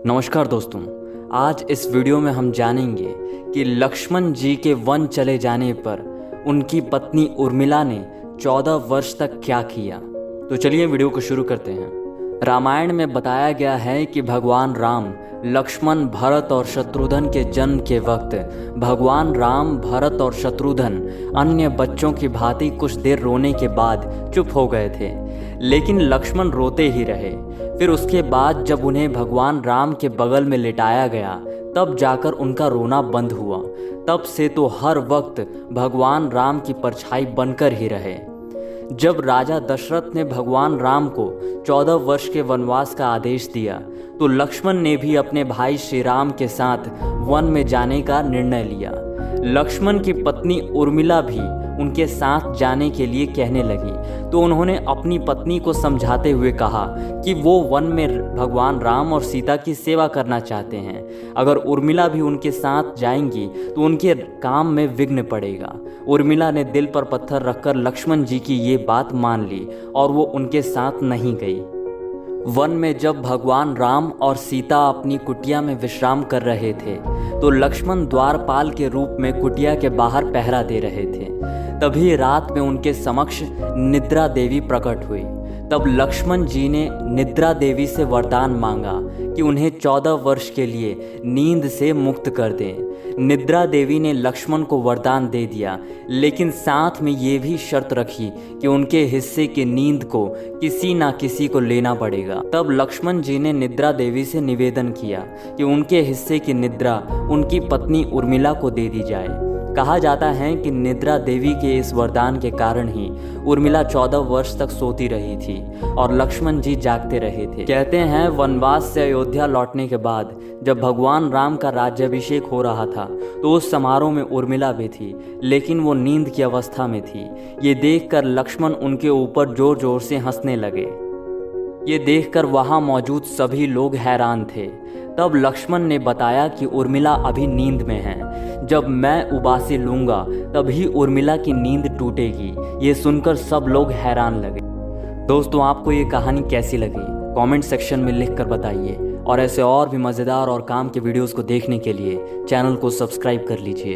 नमस्कार दोस्तों, आज इस वीडियो में हम जानेंगे कि लक्ष्मण जी के वन चले जाने पर उनकी पत्नी उर्मिला ने 14 वर्ष तक क्या किया। तो चलिए वीडियो को शुरू करते हैं। रामायण में बताया गया है कि भगवान राम, लक्ष्मण, भरत और शत्रुघ्न के जन्म के वक्त भगवान राम, भरत और शत्रुघ्न अन्य बच्चों की भांति कुछ देर रोने के बाद चुप हो गए थे, लेकिन लक्ष्मण रोते ही रहे। फिर उसके बाद जब उन्हें भगवान राम के बगल में लिटाया गया तब जाकर उनका रोना बंद हुआ। तब से तो हर वक्त भगवान राम की परछाई बनकर ही रहे। जब राजा दशरथ ने भगवान राम को 14 वर्ष के वनवास का आदेश दिया तो लक्ष्मण ने भी अपने भाई श्री राम के साथ वन में जाने का निर्णय लिया। लक्ष्मण की पत्नी उर्मिला भी उनके साथ जाने के लिए कहने लगी तो उन्होंने अपनी पत्नी को समझाते हुए कहा कि वो वन में भगवान राम और सीता की सेवा करना चाहते हैं। अगर उर्मिला भी उनके साथ जाएंगी तो उनके काम में विघ्न पड़ेगा। उर्मिला ने दिल पर पत्थर रखकर लक्ष्मण जी की ये बात मान ली और वो उनके साथ नहीं गई। वन में जब भगवान राम और सीता अपनी कुटिया में विश्राम कर रहे थे तो लक्ष्मण द्वारपाल के रूप में कुटिया के बाहर पहरा दे रहे थे। तभी रात में उनके समक्ष निद्रा देवी प्रकट हुई। तब लक्ष्मण जी ने निद्रा देवी से वरदान मांगा कि उन्हें 14 वर्ष के लिए नींद से मुक्त कर दें। निद्रा देवी ने लक्ष्मण को वरदान दे दिया, लेकिन साथ में ये भी शर्त रखी कि उनके हिस्से की नींद को किसी ना किसी को लेना पड़ेगा। तब लक्ष्मण जी ने निद्रा देवी से निवेदन किया कि उनके हिस्से की निद्रा उनकी पत्नी उर्मिला को दे दी जाए। कहा जाता है कि निद्रा देवी के इस वरदान के कारण ही उर्मिला 14 वर्ष तक सोती रही थी और लक्ष्मण जी जागते रहे थे। कहते हैं वनवास से अयोध्या लौटने के बाद जब भगवान राम का राज्याभिषेक हो रहा था तो उस समारोह में उर्मिला भी थी, लेकिन वो नींद की अवस्था में थी। ये देखकर लक्ष्मण उनके ऊपर जोर जोर से हंसने लगे। ये देखकर वहाँ मौजूद सभी लोग हैरान थे। तब लक्ष्मण ने बताया कि उर्मिला अभी नींद में है। जब मैं उबासी लूँगा तभी उर्मिला की नींद टूटेगी। ये सुनकर सब लोग हैरान लगे। दोस्तों, आपको ये कहानी कैसी लगी कमेंट सेक्शन में लिख कर बताइए, और ऐसे और भी मज़ेदार और काम के वीडियोज़ को देखने के लिए चैनल को सब्सक्राइब कर लीजिए।